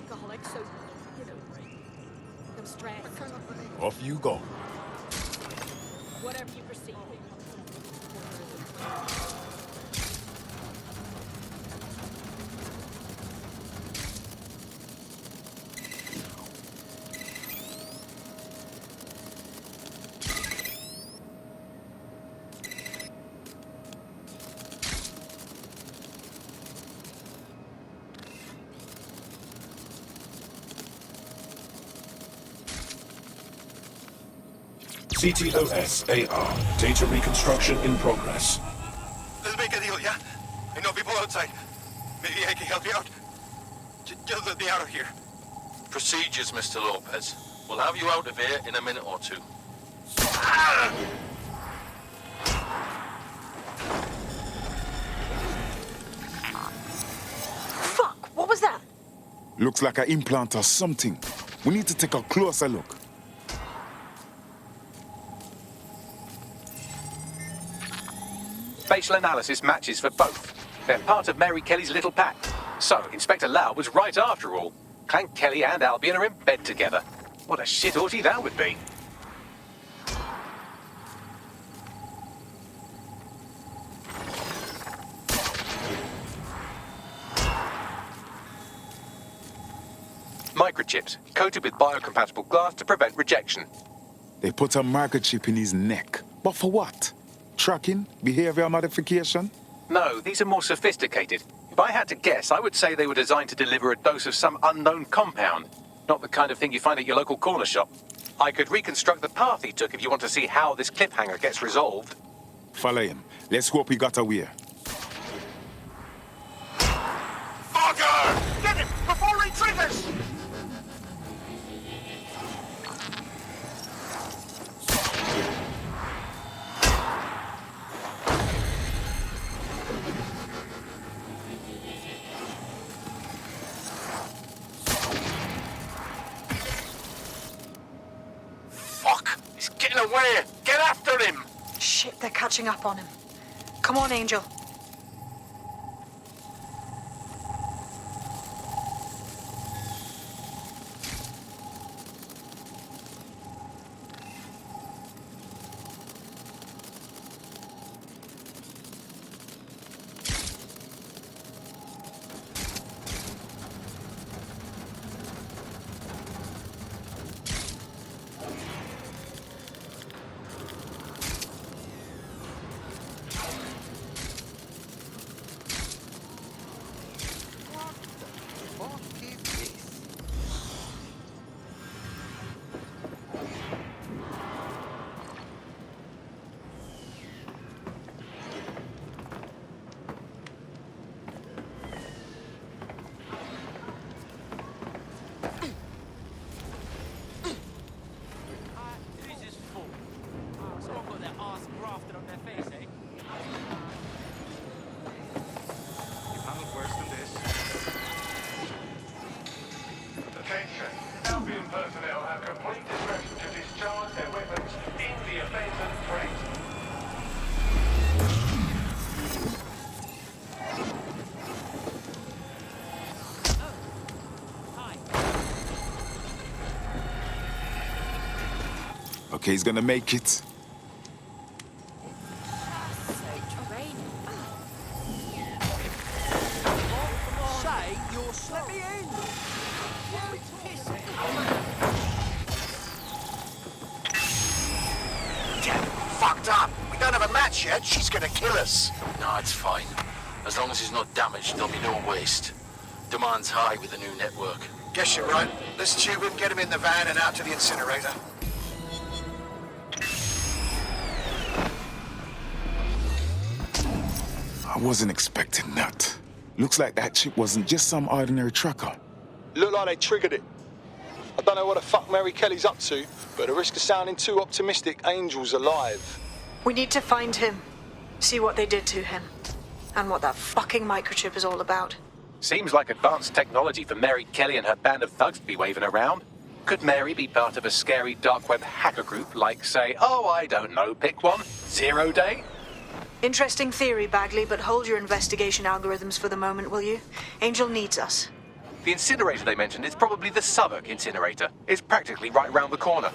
alcoholic, so, you know, no stress. Off you go. Whatever you perceive. CTOS-AR. Data reconstruction in progress. Let's make a deal, yeah? I know people outside. Maybe I can help you out. Just let me out of here. Procedures, Mr. Lopez. We'll have you out of here in a minute or two. Fuck! What was that? Looks like an implant or something. We need to take a closer look. Facial analysis matches for both. They're part of Mary Kelly's little pack. So, Inspector Lau was right after all. Clank Kelly and Albion are in bed together. What a shit orgy that would be. Microchips, coated with biocompatible glass to prevent rejection. They put a microchip in his neck. But for what? Tracking? Behavior modification? No, these are more sophisticated. If I had to guess, I would say they were designed to deliver a dose of some unknown compound. Not the kind of thing you find at your local corner shop. I could reconstruct the path he took if you want to see how this cliffhanger gets resolved. Follow him. Let's hope he got away. Fucker! Get him before he triggers! Away! Get after him! Shit, they're catching up on him. Come on, Angel. Okay, he's gonna make it. Fucked up. We don't have a match yet. She's gonna kill us. No, it's fine. As long as he's not damaged, there'll be no waste. Demand's high with the new network. Guess you're right. Let's tube him, get him in the van and out to the incinerator. I wasn't expecting that. Looks like that chip wasn't just some ordinary tracker. Looked like they triggered it. I don't know what the fuck Mary Kelly's up to, but at the risk of sounding too optimistic, Angel's alive. We need to find him, see what they did to him, and what that fucking microchip is all about. Seems like advanced technology for Mary Kelly and her band of thugs to be waving around. Could Mary be part of a scary dark web hacker group like, say, oh, I don't know, pick one, 0 Day? Interesting theory, Bagley, but hold your investigation algorithms for the moment, will you? Angel needs us. The incinerator they mentioned is probably the Southwark incinerator. It's practically right round the corner.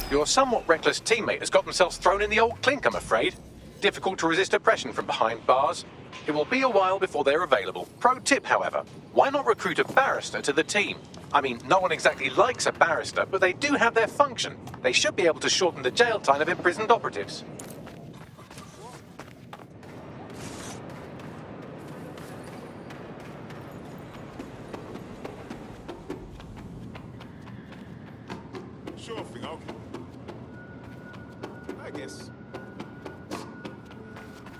Your somewhat reckless teammate has got themselves thrown in the old clink, I'm afraid. Difficult to resist oppression from behind bars. It will be a while before they're available. Pro tip, however, why not recruit a barrister to the team? I mean, no one exactly likes a barrister, but they do have their function. They should be able to shorten the jail time of imprisoned operatives. Sure thing, okay. I guess.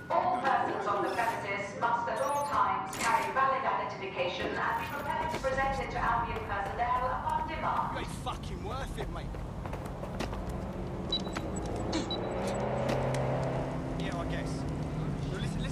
All persons on the premises must at all times carry valid identification and be prepared to present it to Albion personnel upon demand. It's fucking worth it, mate. Yeah, I guess. No, listen.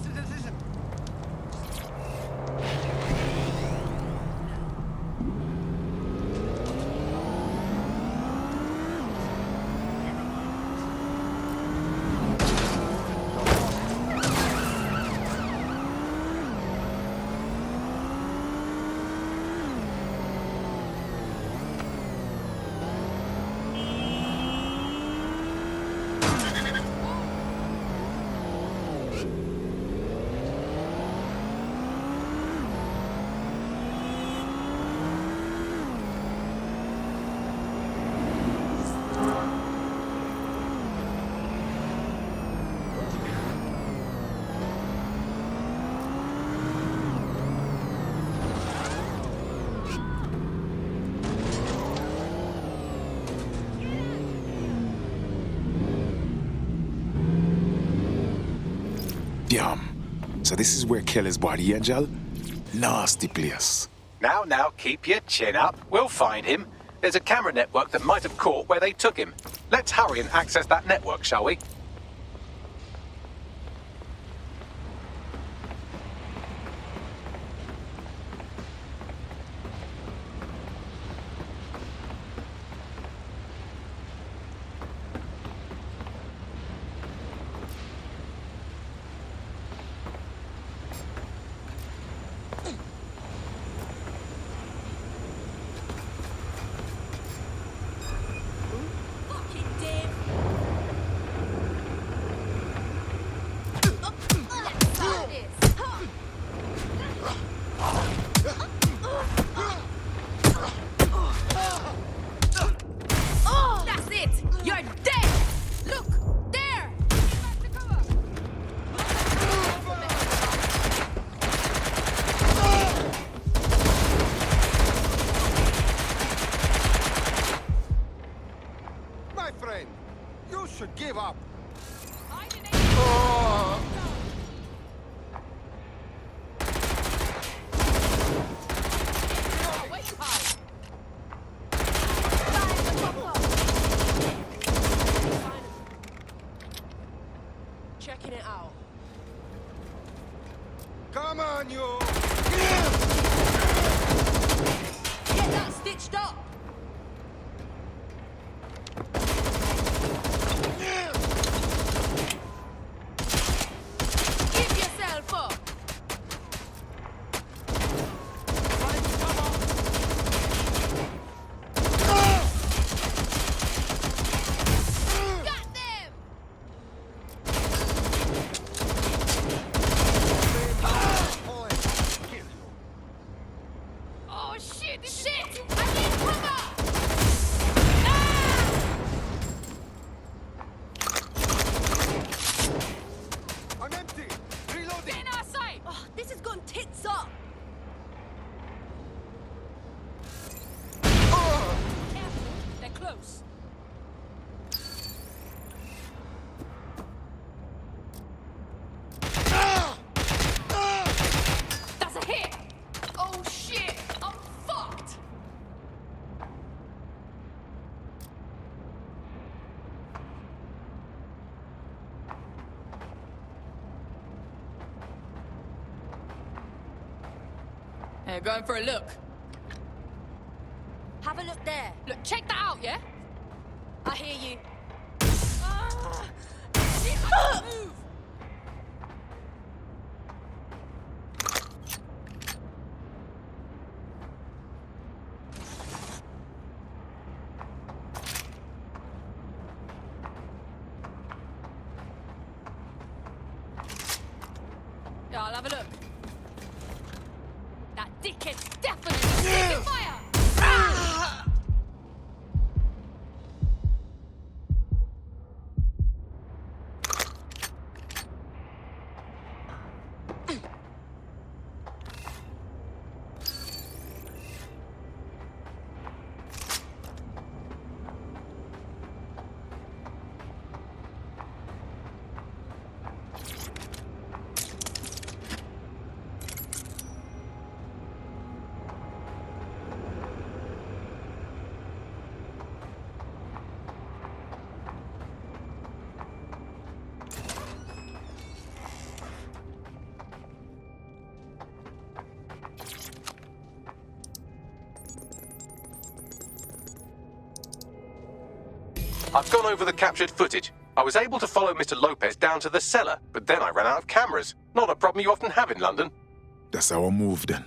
Damn. So this is where Kelly's body, Angel? Nasty place. Now, keep your chin up. We'll find him. There's a camera network that might have caught where they took him. Let's hurry and access that network, shall we? Give up. Checking it out. Come on, you. Get that stitched up. Yeah, going for a look. Have a look there. Look, check that out, yeah? I hear you. Shit, I can't move! Yeah, I'll have a look. That dickhead's definitely taking fire! I've gone over the captured footage. I was able to follow Mr. Lopez down to the cellar, but then I ran out of cameras. Not a problem you often have in London. That's our move then.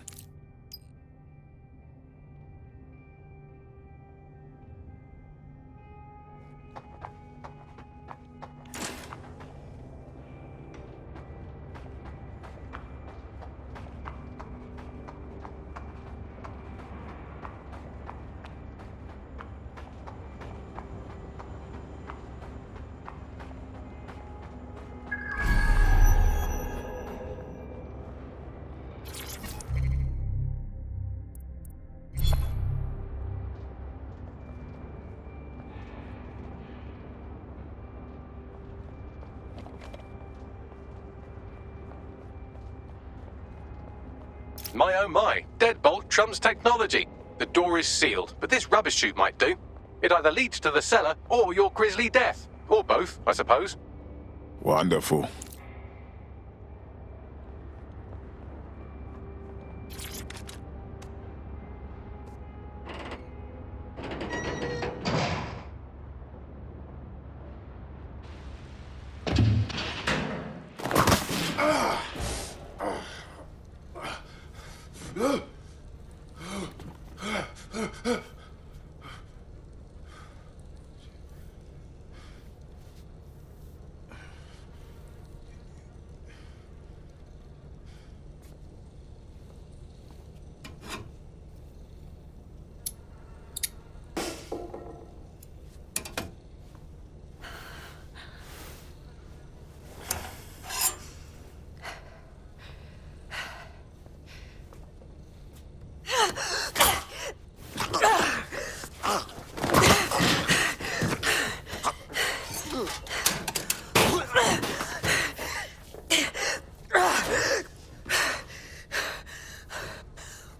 My oh my, deadbolt trumps technology. The door is sealed, but this rubbish chute might do. It either leads to the cellar or your grisly death. Or both, I suppose. Wonderful.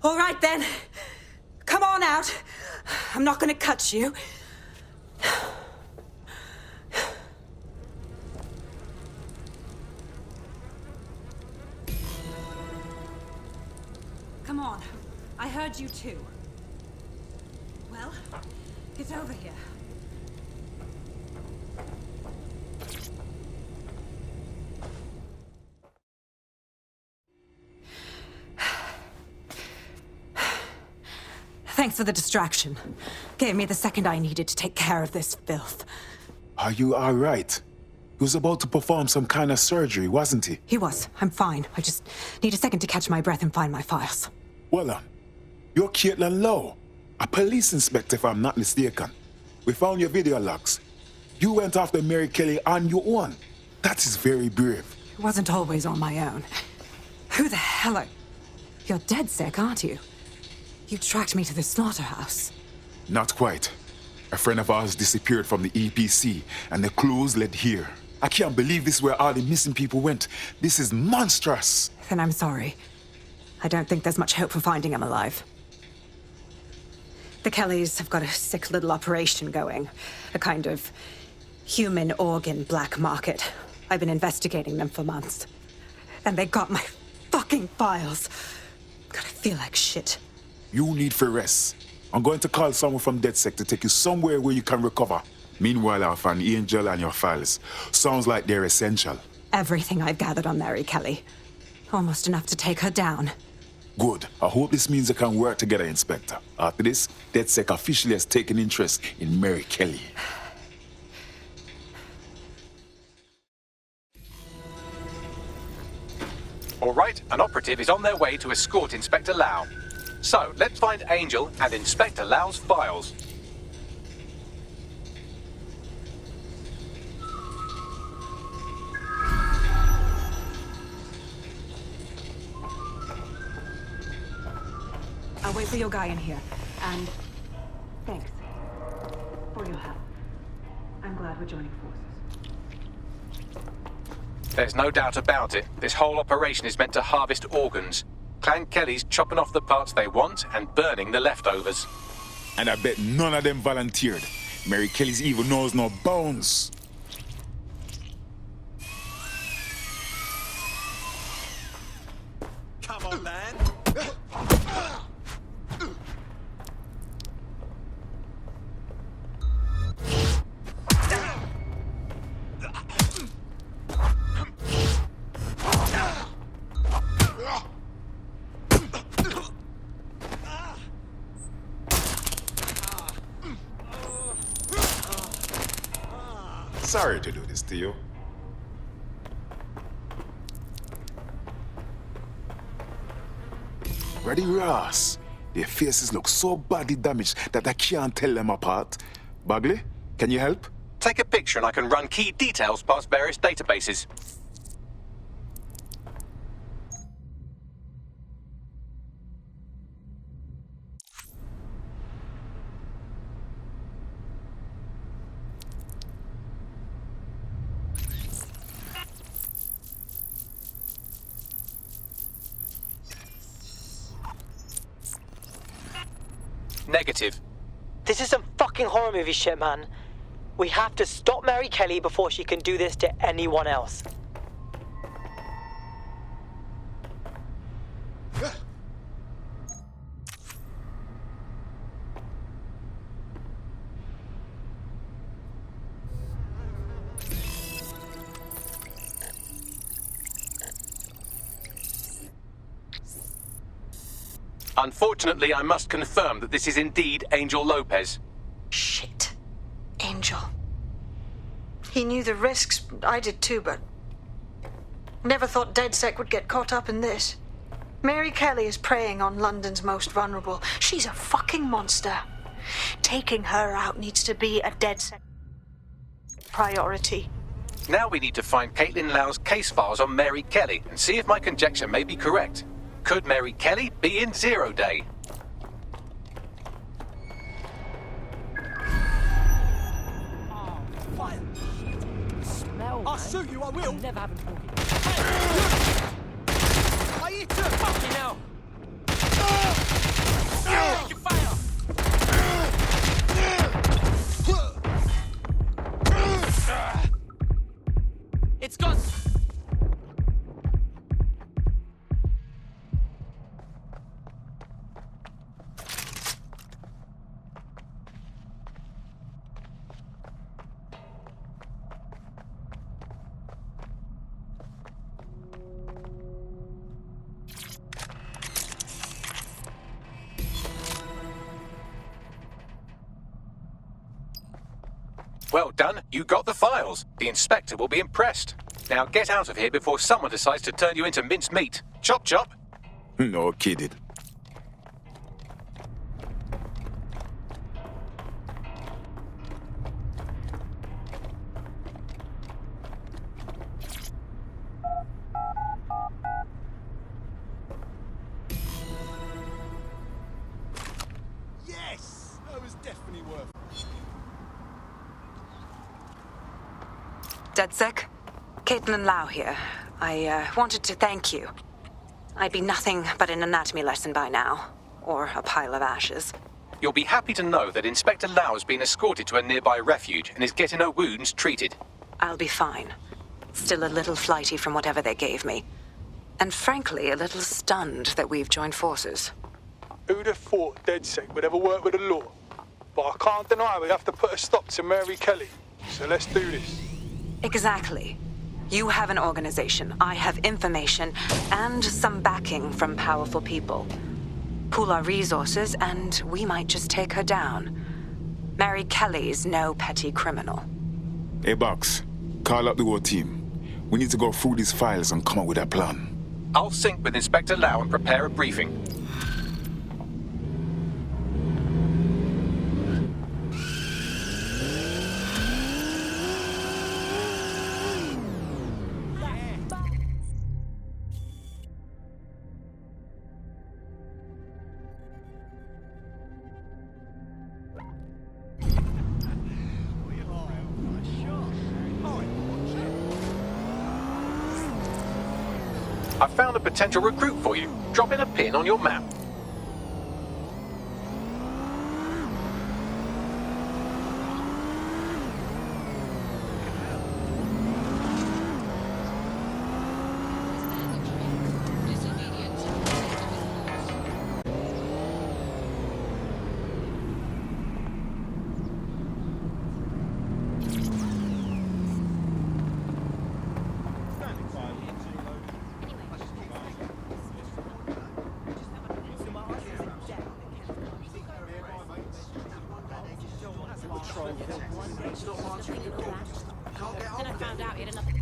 All right, then. Come on out. I'm not gonna cut you. Come on. I heard you too. Well, get over here. Thanks for the distraction. Gave me the second I needed to take care of this filth. Are you all right? He was about to perform some kind of surgery, wasn't he? He was. I'm fine. I just need a second to catch my breath and find my files. Well, you're Caitlin Lowe, a police inspector if I'm not mistaken. We found your video logs. You went after Mary Kelly on your own. That is very brave. It wasn't always on my own. Who the hell are... You're dead sick, aren't you? You tracked me to the slaughterhouse. Not quite. A friend of ours disappeared from the EPC, and the clues led here. I can't believe this is where all the missing people went. This is monstrous. Then I'm sorry. I don't think there's much hope for finding him alive. The Kellys have got a sick little operation going. A kind of human organ black market. I've been investigating them for months. And they got my fucking files. God, feel like shit. You need for rest. I'm going to call someone from DedSec to take you somewhere where you can recover. Meanwhile, I'll find Angel and your files. Sounds like they're essential. Everything I've gathered on Mary Kelly. Almost enough to take her down. Good. I hope this means they can work together, Inspector. After this, DedSec officially has taken interest in Mary Kelly. All right, an operative is on their way to escort Inspector Lau. So, let's find Angel and Inspector Lau's files. I'll wait for your guy in here. And thanks for your help. I'm glad we're joining forces. There's no doubt about it. This whole operation is meant to harvest organs. Clan Kelly's chopping off the parts they want and burning the leftovers. And I bet none of them volunteered. Mary Kelly's evil knows no bounds. Come on, man. Sorry to do this to you. Ready, Ross? Their faces look so badly damaged that I can't tell them apart. Bagley, can you help? Take a picture and I can run key details past various databases. Negative. This is some fucking horror movie shit, man. We have to stop Mary Kelly before she can do this to anyone else. Unfortunately, I must confirm that this is indeed Angel Lopez. Shit. Angel. He knew the risks. I did too, but... never thought DedSec would get caught up in this. Mary Kelly is preying on London's most vulnerable. She's a fucking monster. Taking her out needs to be a DedSec priority. Now we need to find Caitlin Lau's case files on Mary Kelly and see if my conjecture may be correct. Could Mary Kelly be in Zero Day? Oh, what? Smell, I'll shoot you, I will. I'm never having talking. I hit you! Fucking hell! Take your fire! It's gone! Well done, you got the files. The inspector will be impressed. Now get out of here before someone decides to turn you into minced meat. Chop chop. No kidding. Yes! That was definitely worth it. DedSec? Caitlin Lau here. I wanted to thank you. I'd be nothing but an anatomy lesson by now. Or a pile of ashes. You'll be happy to know that Inspector Lau has been escorted to a nearby refuge and is getting her wounds treated. I'll be fine. Still a little flighty from whatever they gave me. And frankly, a little stunned that we've joined forces. Who'd have thought DedSec would ever work with the law? But I can't deny we have to put a stop to Mary Kelly. So let's do this. Exactly. You have an organization, I have information, and some backing from powerful people. Pool our resources, and we might just take her down. Mary Kelly's no petty criminal. Hey, Box, call up the whole team. We need to go through these files and come up with a plan. I'll sync with Inspector Lau and prepare a briefing. I found a potential recruit for you. Drop in a pin on your map. Then I found out he had another.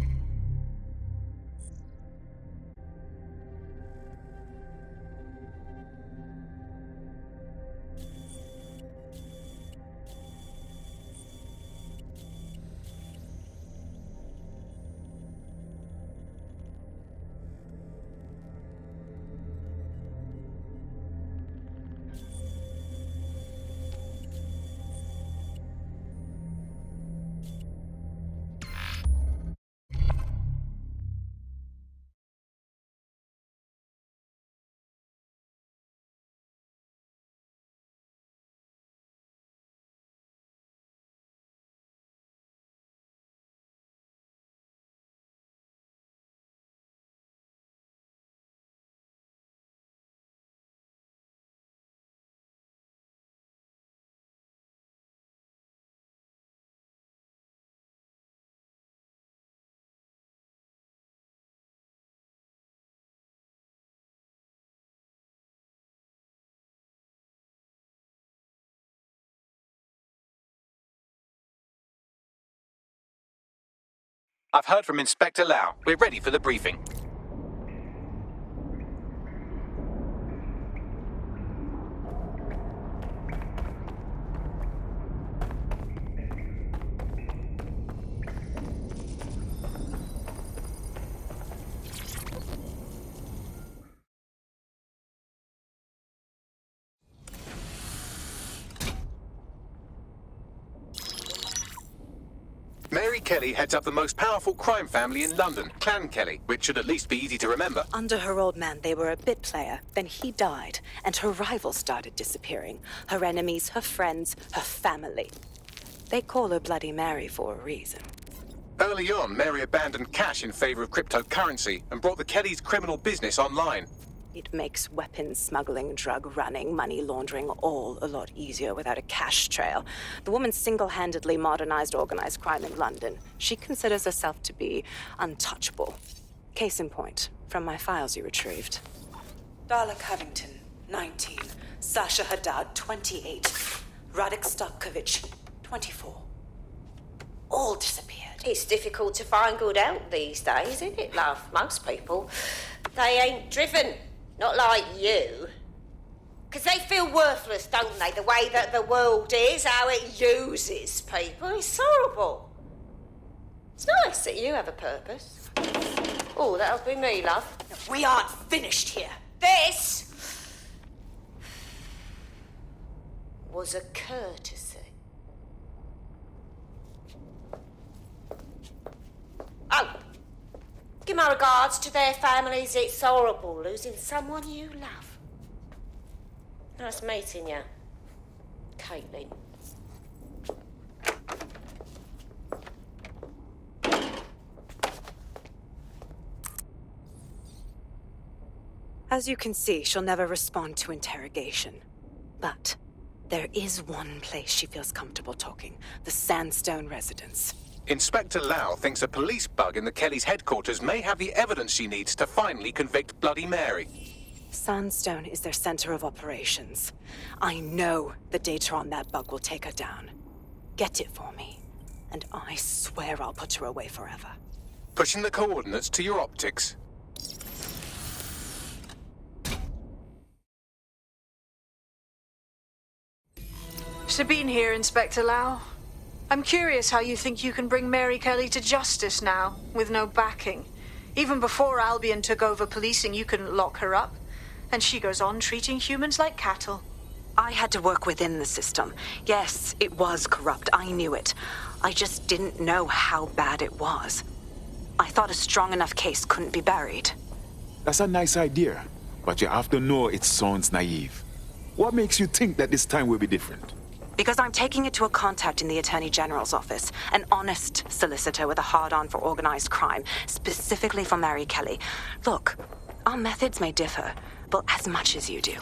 I've heard from Inspector Lau. We're ready for the briefing. Mary Kelly heads up the most powerful crime family in London, Clan Kelly, which should at least be easy to remember. Under her old man, they were a bit player. Then he died, and her rivals started disappearing. Her enemies, her friends, her family. They call her Bloody Mary for a reason. Early on, Mary abandoned cash in favor of cryptocurrency and brought the Kellys' criminal business online. It makes weapons smuggling, drug running, money laundering all a lot easier without a cash trail. The woman single-handedly modernized organized crime in London. She considers herself to be untouchable. Case in point, from my files you retrieved. Darla Covington, 19. Sasha Haddad, 28. Radek Stokovich, 24. All disappeared. It's difficult to find good help these days, isn't it, love? Most people, they ain't driven. Not like you. Because they feel worthless, don't they? The way that the world is, how it uses people. It's horrible. It's nice that you have a purpose. Oh, that'll be me, love. We aren't finished here. This was a courtesy. Oh. Give my regards to their families. It's horrible losing someone you love. Nice meeting you, Caitlin. As you can see, she'll never respond to interrogation. But there is one place she feels comfortable talking, the Sandstone residence. Inspector Lau thinks a police bug in the Kellys' headquarters may have the evidence she needs to finally convict Bloody Mary. Sandstone is their center of operations. I know the data on that bug will take her down. Get it for me, and I swear I'll put her away forever. Pushing the coordinates to your optics. Sabine here, Inspector Lau. I'm curious how you think you can bring Mary Kelly to justice now, with no backing. Even before Albion took over policing, you couldn't lock her up. And she goes on treating humans like cattle. I had to work within the system. Yes, it was corrupt. I knew it. I just didn't know how bad it was. I thought a strong enough case couldn't be buried. That's a nice idea, but you have to know it sounds naive. What makes you think that this time will be different? Because I'm taking it to a contact in the Attorney General's office, an honest solicitor with a hard-on for organized crime, specifically for Mary Kelly. Look, our methods may differ, but as much as you do.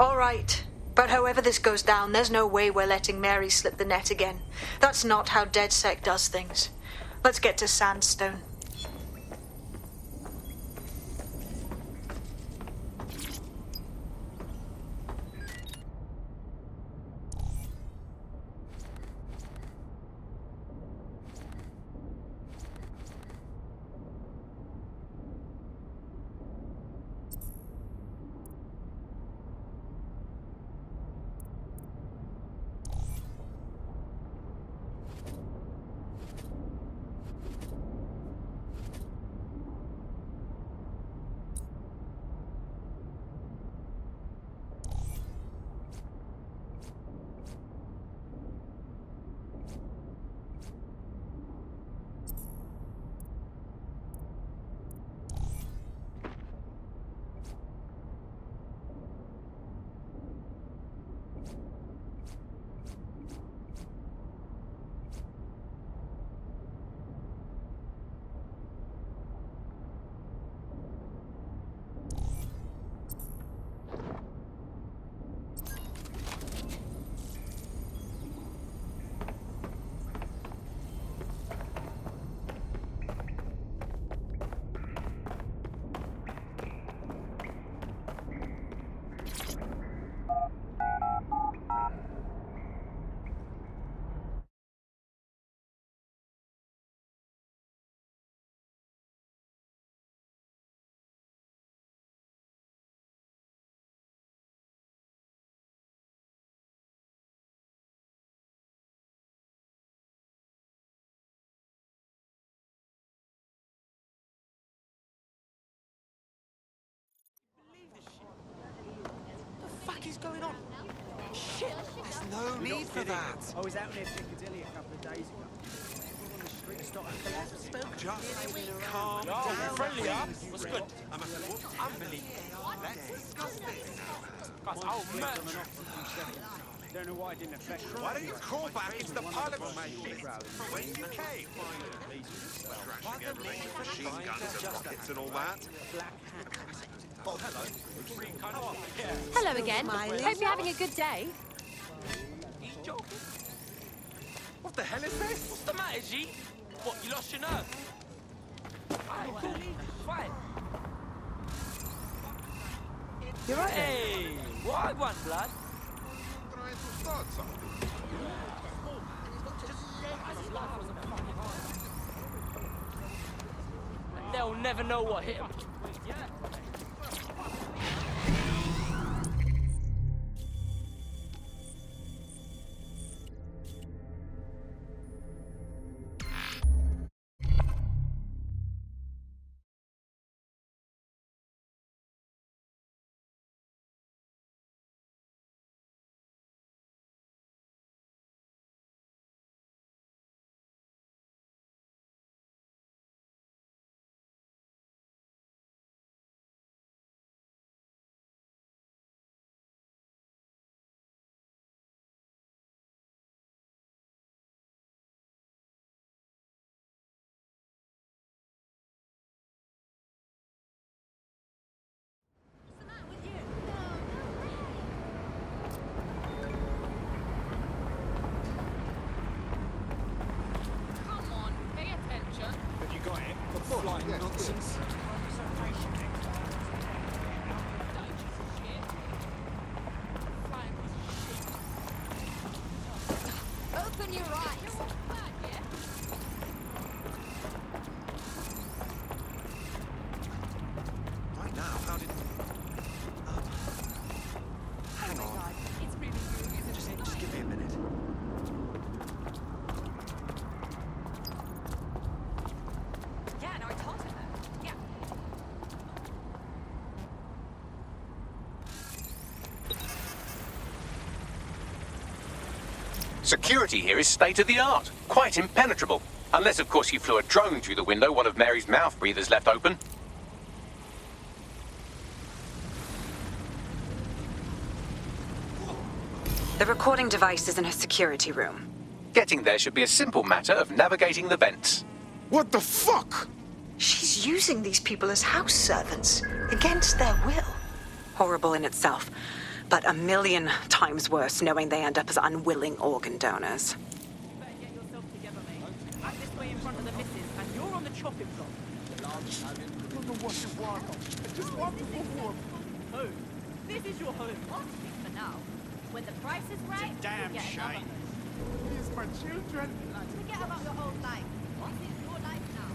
All right. But however this goes down, there's no way we're letting Mary slip the net again. That's not how DedSec does things. Let's get to Sandstone. Is going on? Shit! There's no need for that. I was out near Piccadilly a couple of days ago. Everyone on the street stopped. Just calm down. Friendly up. What's good? Unbelievable. Let's discuss this. Oh, man. Don't know why I didn't affect. Why don't you crawl back into the Parliament from where you came? Trashing everything with machine guns and rockets and all that. Oh, hello. Hello again. Hope you're having a good day. He's joking. What the hell is this? What's the matter, G? What, you lost your nerve? Fine. You're right. Hey, what I want, blood? They'll never know what hit him. Security here is state-of-the-art, quite impenetrable. Unless, of course, you flew a drone through the window one of Mary's mouth breathers left open. The recording device is in her security room. Getting there should be a simple matter of navigating the vents. What the fuck? She's using these people as house servants, against their will. Horrible in itself, but a million times worse knowing they end up as unwilling organ donors. Better get yourself together, mate. I'm this way in front of the missus, and you're on the chopping block. Home. This is your home. What? For now. When the price is right, Damn you'll get another. shame. Here's my children. Forget about your old life. What is your life now?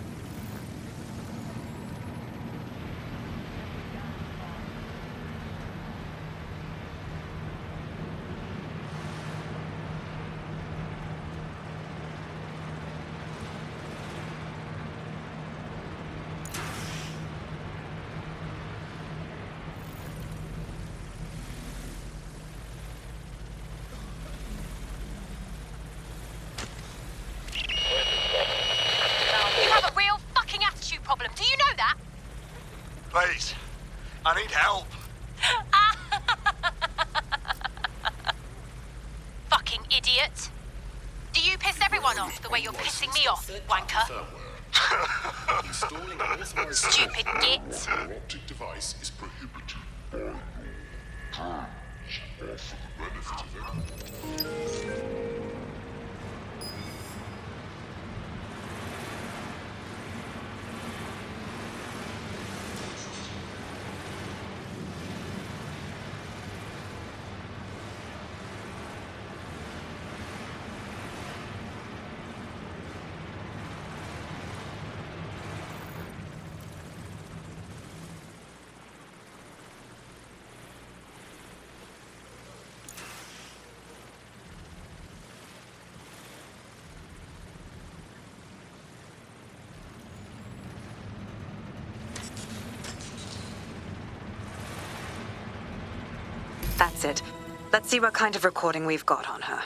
You have a real fucking attitude problem. Do you know that? Please, I need help. Fucking idiot. Do you piss everyone off the way you're pissing me off, wanker? Stupid git. Optic device is prohibited by law. Drones are for the benefit of everyone. That's it. Let's see what kind of recording we've got on her.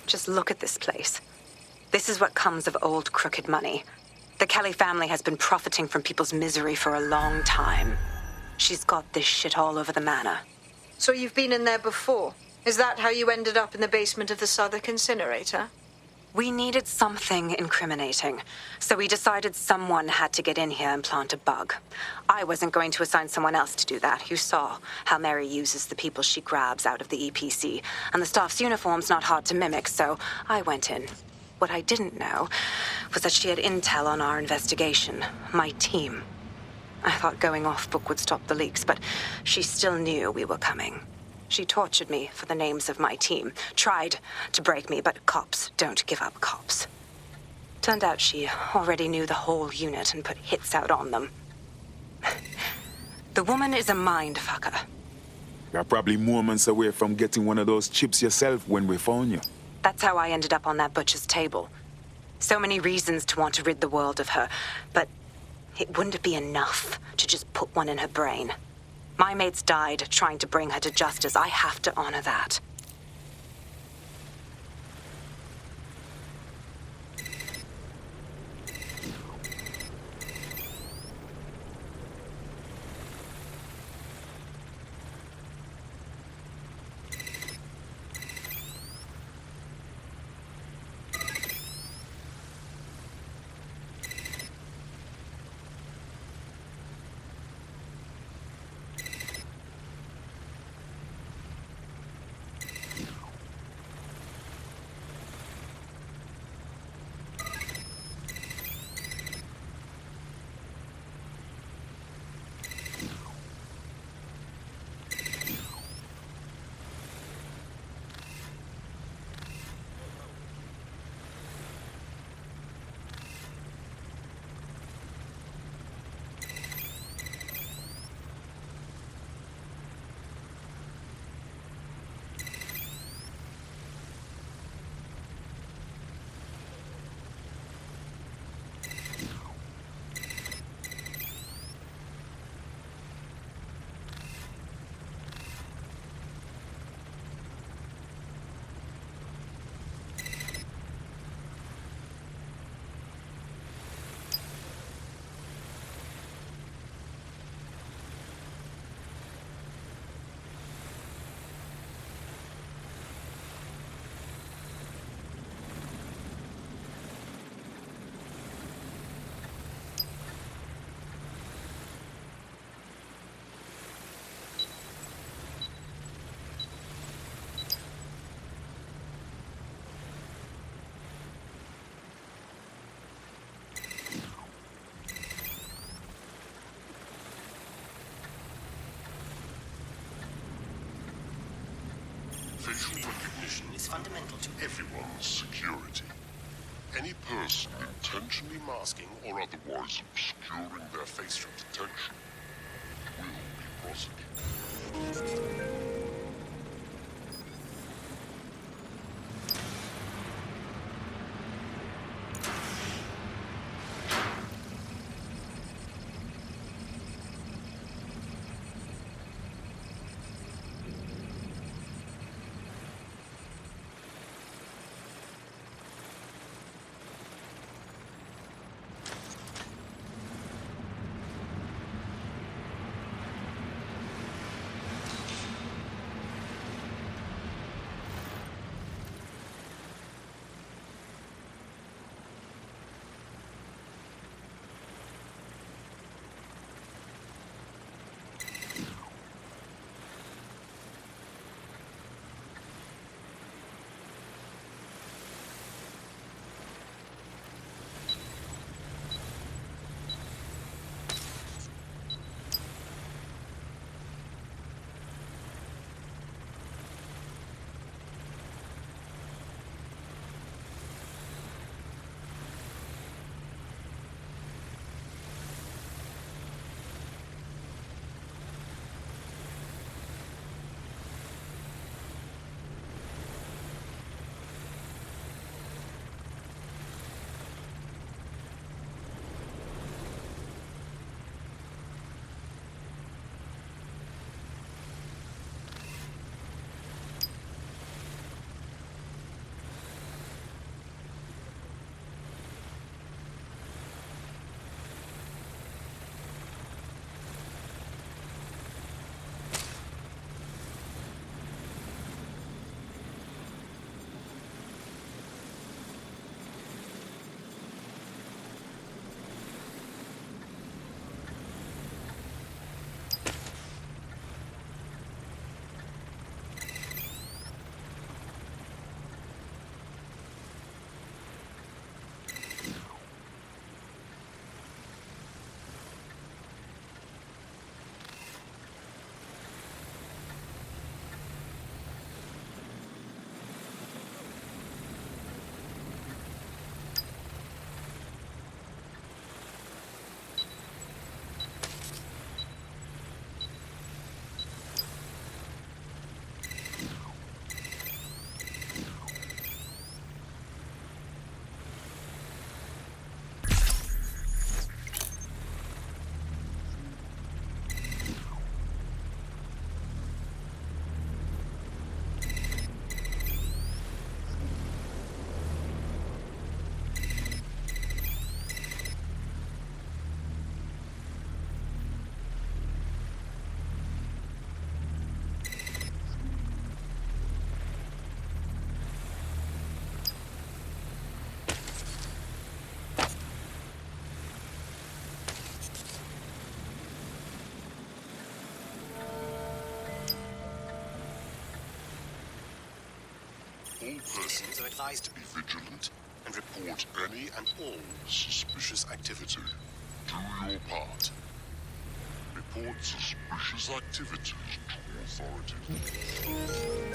Just look at this place. This is what comes of old crooked money. The Kelly family has been profiting from people's misery for a long time. She's got this shit all over the manor. So you've been in there before? Is that how you ended up in the basement of the Southwark incinerator? We needed something incriminating, so we decided someone had to get in here and plant a bug. I wasn't going to assign someone else to do that. You saw how Mary uses the people she grabs out of the EPC, and the staff's uniform's not hard to mimic, so I went in. What I didn't know was that she had intel on our investigation, my team. I thought going off book would stop the leaks, but she still knew we were coming. She tortured me for the names of my team, tried to break me, but cops don't give up cops. Turned out she already knew the whole unit and put hits out on them. The woman is a mind fucker. You're probably moments away from getting one of those chips yourself when we found you. That's how I ended up on that butcher's table. So many reasons to want to rid the world of her, but it wouldn't be enough to just put one in her brain. My mates died trying to bring her to justice. I have to honor that. recognition is fundamental to everyone's security. Any person intentionally masking or otherwise obscuring their face from detection will be prosecuted. All persons are advised to be vigilant and report any and all suspicious activity. Do your part. Report suspicious activities to authorities.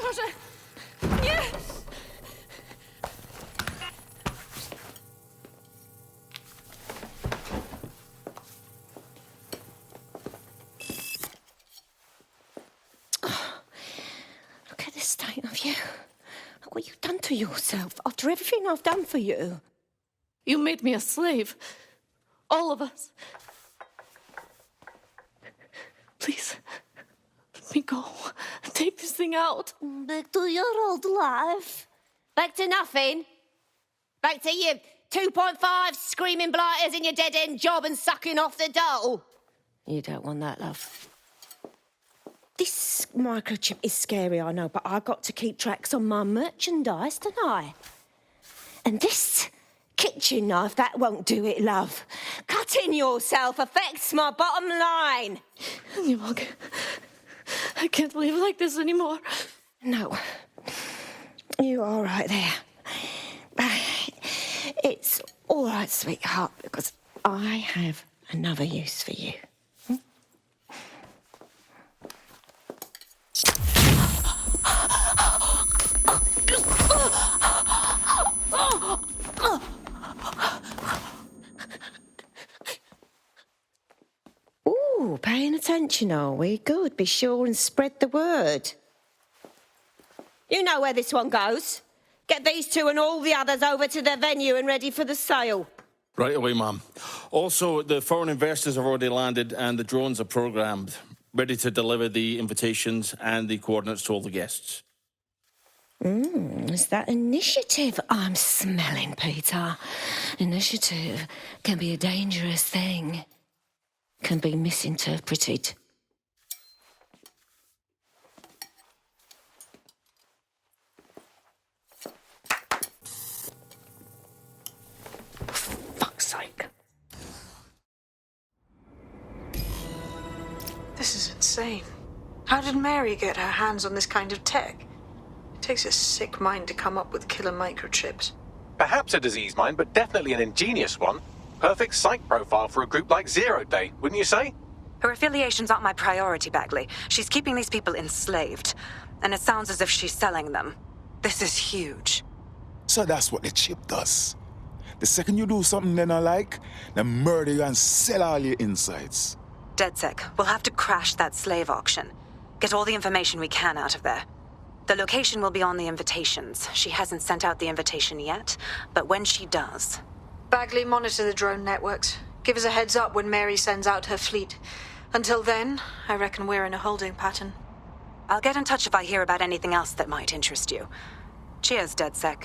proszę! Nie! Look at the state of you. Look what you've done to yourself after everything I've done for you. You made me a slave. All of us. Please, let me go. Take this thing out. Back to your old life. Back to nothing. Back to you 2.5 screaming blighters in your dead-end job and sucking off the dole. You don't want that, love. This microchip is scary, I know, but I got to keep tracks on my merchandise, don't I? And this kitchen knife, that won't do it, love. Cutting yourself affects my bottom line. I can't live like this anymore. No. You're all right there. It's all right, sweetheart, because I have another use for you. Ooh, paying attention, are we? Good. Be sure and spread the word. You know where this one goes. Get these two and all the others over to their venue and ready for the sale. Right away, ma'am. Also, the foreign investors have already landed and the drones are programmed, ready to deliver the invitations and the coordinates to all the guests. Is that initiative I'm smelling, Peter? Initiative can be a dangerous thing. Can be misinterpreted. Fuck's sake. This is insane. How did Mary get her hands on this kind of tech? It takes a sick mind to come up with killer microchips. Perhaps a disease mind, but definitely an ingenious one. Perfect psych profile for a group like Zero Day, wouldn't you say? Her affiliations aren't my priority, Bagley. She's keeping these people enslaved. And it sounds as if she's selling them. This is huge. So that's what the chip does. The second you do something they not like, they murder you and sell all your insides. DedSec, we'll have to crash that slave auction. Get all the information we can out of there. The location will be on the invitations. She hasn't sent out the invitation yet, but when she does... Bagley, monitor the drone networks. Give us a heads up when Mary sends out her fleet. Until then, I reckon we're in a holding pattern. I'll get in touch if I hear about anything else that might interest you. Cheers, DedSec.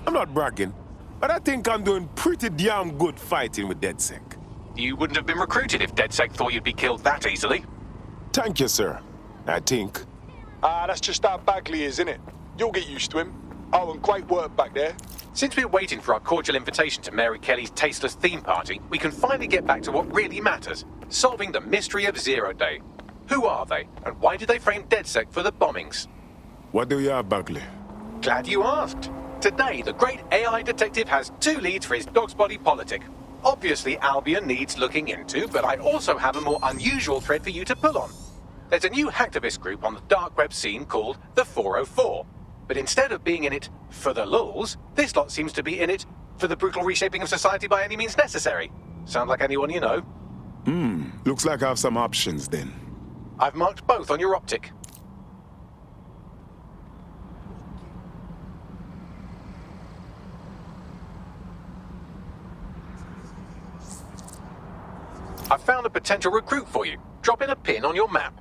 I'm not bragging, but I think I'm doing pretty damn good fighting with DedSec. You wouldn't have been recruited if DedSec thought you'd be killed that easily. Thank you, sir. I think. That's just how Bagley is, innit? You'll get used to him. Oh, and great work back there. Since we're waiting for our cordial invitation to Mary Kelly's tasteless theme party, we can finally get back to what really matters, solving the mystery of Zero Day. Who are they, and why did they frame DedSec for the bombings? What do you have, Bagley? Glad you asked. Today, the great AI detective has 2 leads for his dog's body politic. Obviously, Albion needs looking into, but I also have a more unusual thread for you to pull on. There's a new hacktivist group on the dark web scene called the 404. But instead of being in it for the lulz, this lot seems to be in it for the brutal reshaping of society by any means necessary. Sound like anyone you know? Looks like I have some options then. I've marked both on your optic. I've found a potential recruit for you. Drop in a pin on your map.